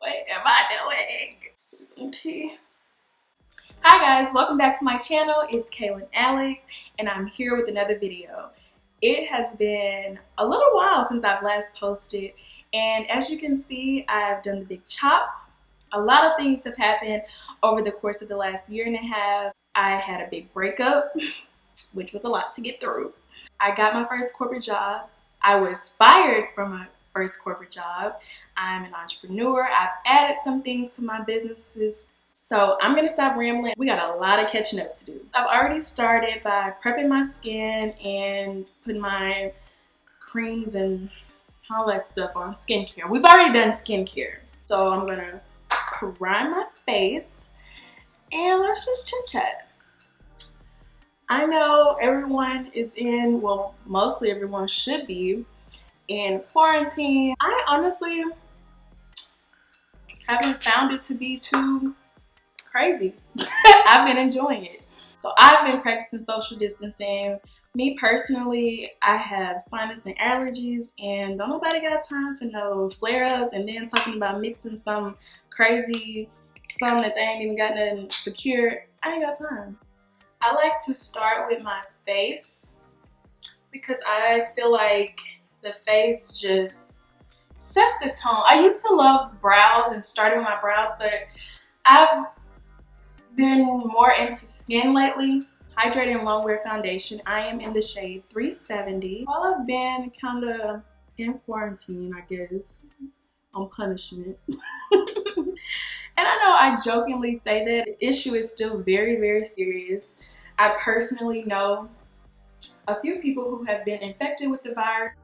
What am I doing? Some tea. Hi guys, welcome back to my channel. It's Kaylan Alex and I'm here with another video. It has been a little while since I've last posted, and as you can see, I've done the big chop. A lot of things have happened over the course of the last year and a half. I had a big breakup, which was a lot to get through. I got my first corporate job. I was fired from my first corporate job. I'm an entrepreneur. I've added some things to my businesses. So I'm gonna stop rambling. We got a lot of catching up to do. I've already started by prepping my skin and putting my creams and all that stuff on skincare. We've already done skincare. So I'm gonna prime my face and let's just chit chat. I know everyone is in, well, mostly everyone should be in quarantine. I honestly haven't found it to be too crazy. I've been enjoying it. So I've been practicing social distancing. Me personally, I have sinus and allergies, and don't nobody got time for no flare-ups and then talking about mixing some crazy, some that they ain't even got nothing secure. I ain't got time. I like to start with my face because I feel like the face just sets the tone. I used to love brows and starting with my brows, but I've been more into skin lately. Hydrating Long Wear Foundation. I am in the shade 370. While I've been kind of in quarantine, I guess, on punishment. And I know I jokingly say that the issue is still very, very serious. I personally know a few people who have been infected with the virus.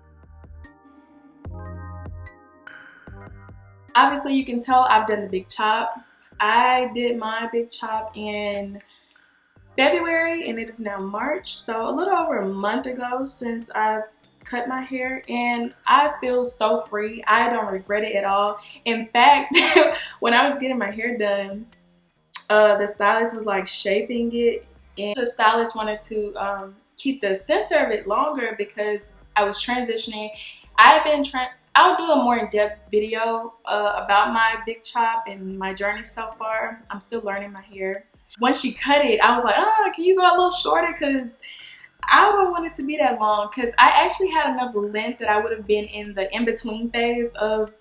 Obviously, you can tell I've done the big chop. I did my big chop in February and it is now March, so a little over a month ago since I've cut my hair, and I feel so free. I don't regret it at all. In fact, when I was getting my hair done, the stylist was like shaping it, and the stylist wanted to keep the center of it longer because I was transitioning. I'll do a more in-depth video about my big chop and my journey so far. I'm still learning my hair. When she cut it, I was like, oh, can you go a little shorter? Because I don't want it to be that long, because I actually had enough length that I would have been in the in-between phase of,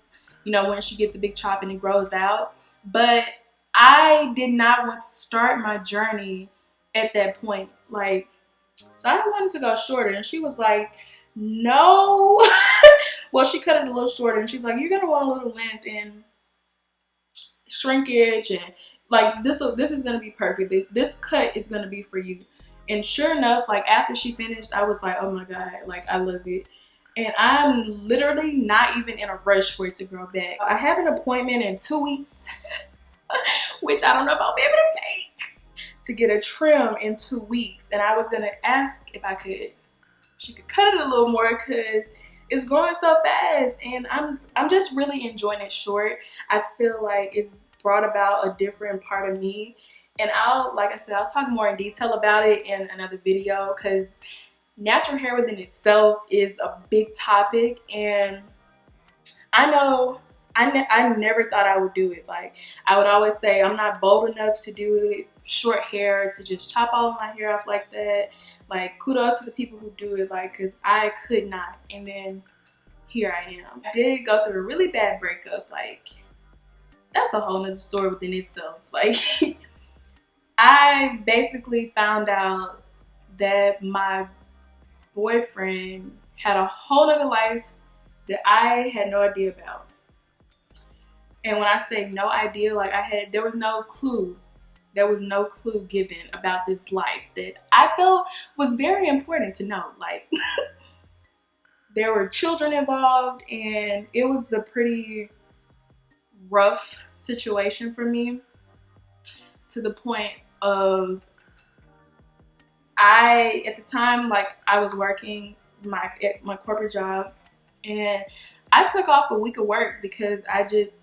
you know, when she get the big chop and it grows out. But I did not want to start my journey at that point. Like, so I wanted to go shorter, and she was like, no. Well, she cut it a little shorter, and she's like, you're gonna want a little length and shrinkage, and like this is gonna be perfect. This cut is gonna be for you. And sure enough, like after she finished, I was like, oh my god, like I love it. And I'm literally not even in a rush for it to grow back. I have an appointment in 2 weeks, which I don't know if I'll be able to make, to get a trim in 2 weeks. And I was gonna ask if she could cut it a little more, because it's growing so fast, and I'm just really enjoying it short. I feel like it's brought about a different part of me, and like I said, I'll talk more in detail about it in another video, because natural hair within itself is a big topic, and I know I never thought I would do it. Like, I would always say I'm not bold enough to do it, short hair, to just chop all of my hair off like that. Like, kudos to the people who do it, like, because I could not. And then here I am. I did go through a really bad breakup. Like, that's a whole nother story within itself. Like, I basically found out that my boyfriend had a whole nother life that I had no idea about. And when I say no idea, like there was no clue. There was no clue given about this life that I felt was very important to know. Like, there were children involved, and it was a pretty rough situation for me, to the point of at the time, like, I was working at my corporate job, and I took off a week of work because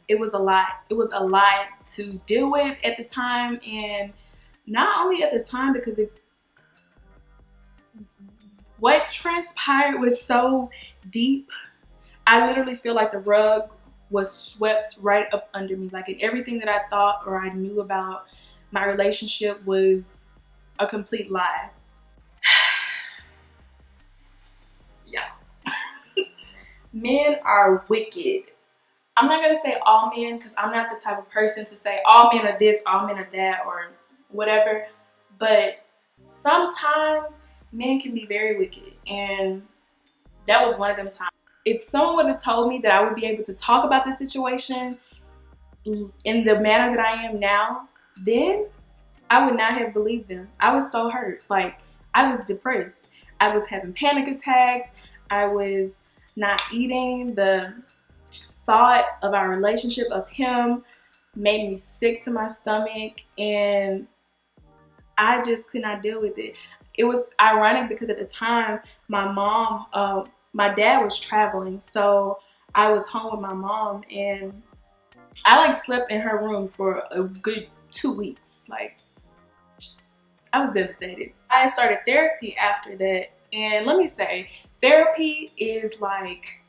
it was a lot. It was a lot to deal with at the time, and not only at the time, because what transpired was so deep. I literally feel like the rug was swept right up under me. Like, everything that I thought or I knew about my relationship was a complete lie. Yeah. Men are wicked. I'm not gonna say all men, because I'm not the type of person to say all men are this, all men are that, or whatever. But sometimes men can be very wicked, and that was one of them times. If someone would have told me that I would be able to talk about this situation in the manner that I am now, then I would not have believed them. I was so hurt. Like, I was depressed. I was having panic attacks. I was not eating. The thought of our relationship, of him, made me sick to my stomach, and I just could not deal with it. It was ironic because at the time, my dad was traveling, so I was home with my mom, and I like slept in her room for a good 2 weeks. Like, I was devastated. I started therapy after that, and let me say, therapy is like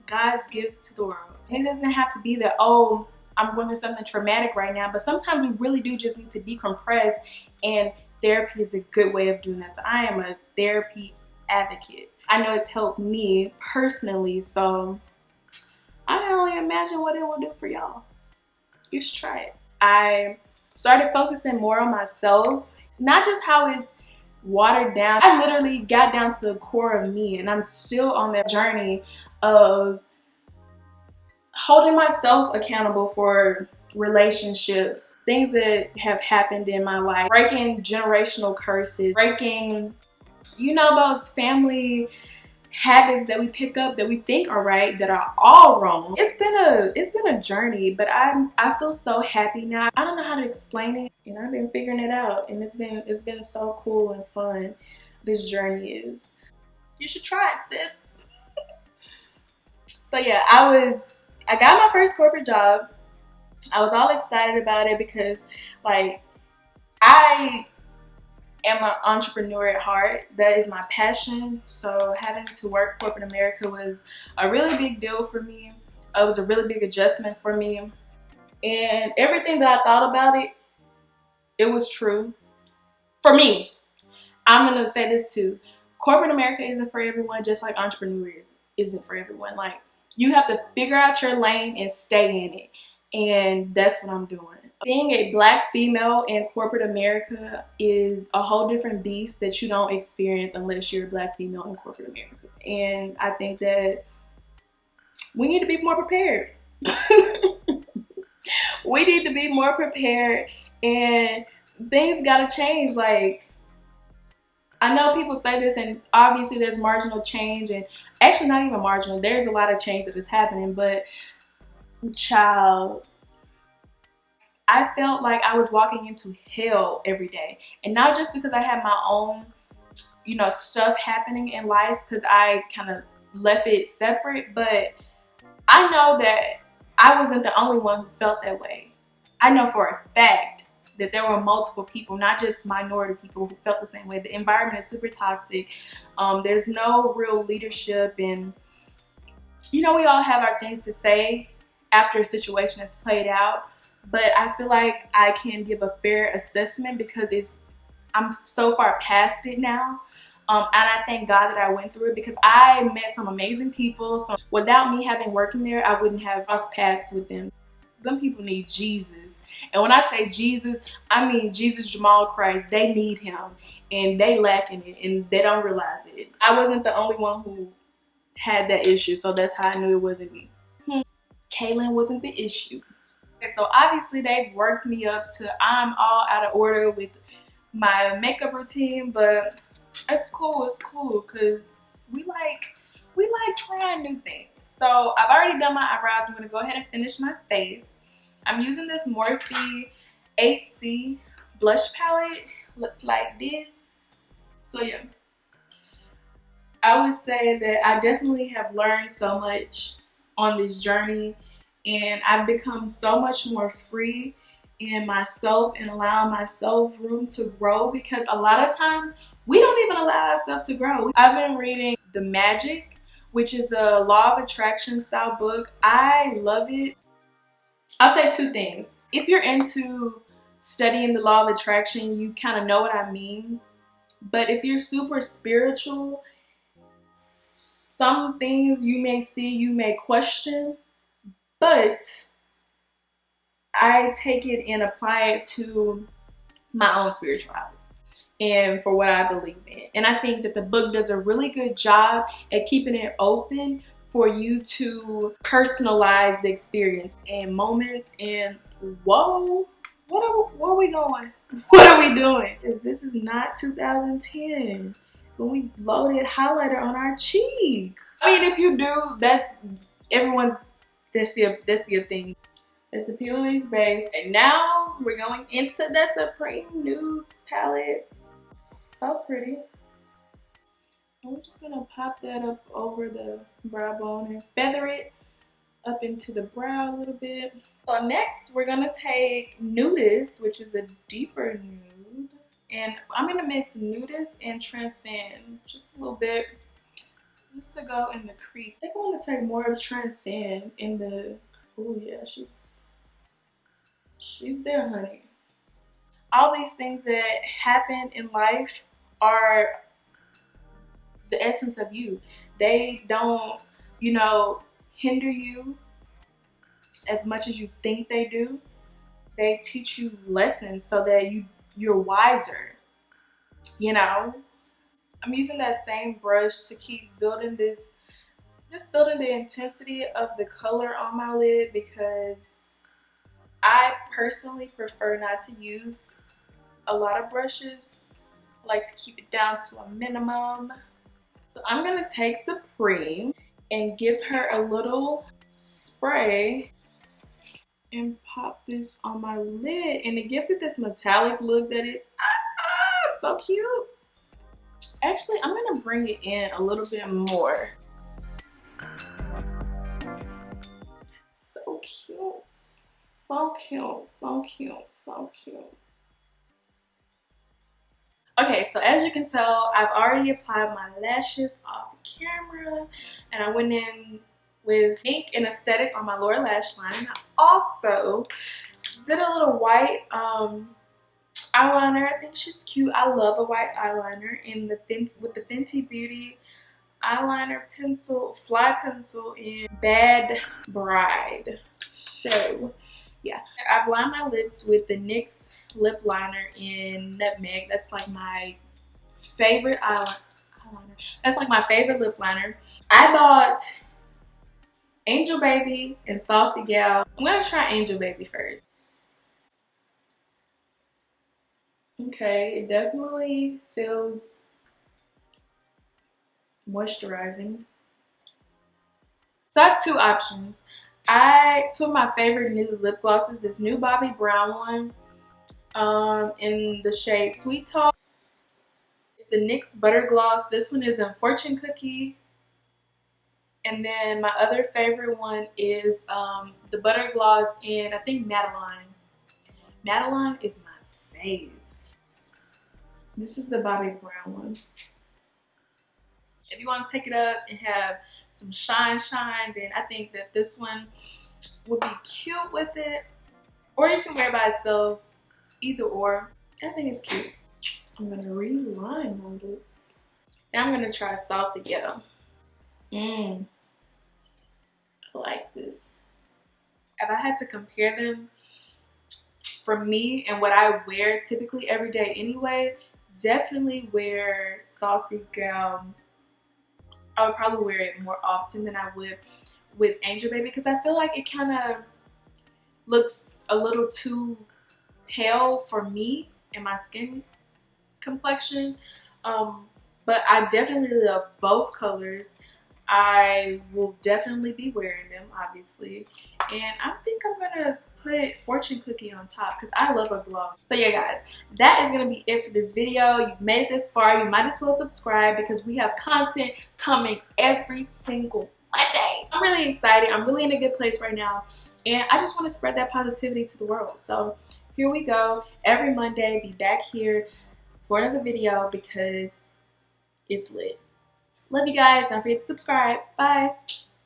God's gift to the world. And it doesn't have to be that, oh, I'm going through something traumatic right now, but sometimes we really do just need to decompress, and therapy is a good way of doing that. So I am a therapy advocate. I know it's helped me personally, so I can only imagine what it will do for y'all. You should try it. I started focusing more on myself, not just how it's watered down. I literally got down to the core of me, and I'm still on that journey of holding myself accountable for relationships, things that have happened in my life, breaking generational curses, breaking, you know, those family habits that we pick up that we think are right that are all wrong. It's been a journey, but I feel so happy now. I don't know how to explain it, and I've been figuring it out, and it's been so cool and fun. This journey is. You should try it, sis. So yeah, I got my first corporate job. I was all excited about it because, like, I am an entrepreneur at heart. That is my passion. So having to work corporate America was a really big deal for me. It was a really big adjustment for me. And everything that I thought about it, it was true. For me, I'm going to say this too. Corporate America isn't for everyone, just like entrepreneurs isn't for everyone. Like, you have to figure out your lane and stay in it. And that's what I'm doing. Being a Black female in corporate America is a whole different beast that you don't experience unless you're a Black female in corporate America. And I think that we need to be more prepared. We need to be more prepared, and things gotta change. Like, I know people say this, and obviously there's marginal change, and actually not even marginal. There's a lot of change that is happening, but child, I felt like I was walking into hell every day. And not just because I had my own, you know, stuff happening in life, because I kind of left it separate, but I know that I wasn't the only one who felt that way. I know for a fact that there were multiple people, not just minority people, who felt the same way. The environment is super toxic. There's no real leadership, and, you know, we all have our things to say after a situation is played out. But I feel like I can give a fair assessment because I'm so far past it now. And I thank God that I went through it, because I met some amazing people. So without me having working there, I wouldn't have crossed paths with them. Them people need Jesus. And when I say Jesus, I mean Jesus, Jamal Christ. They need him, and they lacking it, and they don't realize it. I wasn't the only one who had that issue, so that's how I knew it wasn't me. Kaylan wasn't the issue. And so obviously they've worked me up to I'm all out of order with my makeup routine, but it's cool, because we like trying new things. So I've already done my eyebrows. I'm gonna go ahead and finish my face. I'm using this Morphe 8C blush palette. Looks like this. So yeah, I would say that I definitely have learned so much on this journey, and I've become so much more free in myself and allowing myself room to grow, because a lot of times we don't even allow ourselves to grow. I've been reading The Magic which is a law of attraction style book. I love it. I'll say two things. If you're into studying the law of attraction, you kind of know what I mean. But if you're super spiritual, some things you may see, you may question, but I take it and apply it to my own spirituality and for what I believe in. And I think that the book does a really good job at keeping it open for you to personalize the experience and moments. And whoa, where are we going? What are we doing? Because this is not 2010 when we loaded highlighter on our cheek. I mean, if you do, that's your thing. It's a P. Louise base. And now we're going into the Supreme Nudes palette. So pretty. I'm just gonna pop that up over the brow bone and feather it up into the brow a little bit. So next we're gonna take Nudist, which is a deeper nude. And I'm gonna mix Nudist and Transcend just a little bit. Just to go in the crease. I think I want to take more of Transcend in the, oh yeah, she's there, honey. All these things that happen in life are the essence of you. They don't, you know, hinder you as much as you think they do. They teach you lessons so that you're wiser, you know. I'm using that same brush to keep building this, just building the intensity of the color on my lid, because I personally prefer not to use a lot of brushes. I like to keep it down to a minimum. So I'm gonna take Supreme and give her a little spray and pop this on my lid, and it gives it this metallic look that is so cute. Actually, I'm gonna bring it in a little bit more. So cute. So cute, so cute, so cute. Okay, so as you can tell, I've already applied my lashes off camera, and I went in with Ink and Aesthetic on my lower lash line. And I also did a little white eyeliner. I think she's cute. I love a white eyeliner with the Fenty Beauty eyeliner pencil, fly pencil in Bad Bride. So yeah, I've lined my lips with the NYX lip liner in Nutmeg. That's like my favorite eyeliner. That's like my favorite lip liner. I bought Angel Baby and Saucy Gal. I'm gonna try Angel Baby first. Okay, it definitely feels moisturizing. So I have two options. Two of my favorite nude lip glosses. This new Bobbi Brown one in the shade Sweet Talk. It's the NYX Butter Gloss. This one is in Fortune Cookie. And then my other favorite one is the Butter Gloss in, I think, Madeline. Madeline is my fave. This is the Bobbi Brown one. If you want to take it up and have some shine, then I think that this one would be cute with it. Or you can wear it by itself, either or. I think it's cute. I'm going to reline my lips. Now I'm going to try Saucy Ghetto. I like this. If I had to compare them, for me and what I wear typically every day anyway, definitely wear Saucy Gal. I would probably wear it more often than I would with Angel Baby, because I feel like it kind of looks a little too pale for me and my skin complexion. But I definitely love both colors. I will definitely be wearing them, obviously. And I think I'm gonna put Fortune Cookie on top because I love a gloss. So yeah, guys, that is gonna be it for this video. You've made it this far, you might as well subscribe because we have content coming every single Monday. I'm really excited. I'm really in a good place right now, and I just want to spread that positivity to the world. So here we go. Every Monday, be back here for another video because it's lit. Love you guys. Don't forget to subscribe. Bye.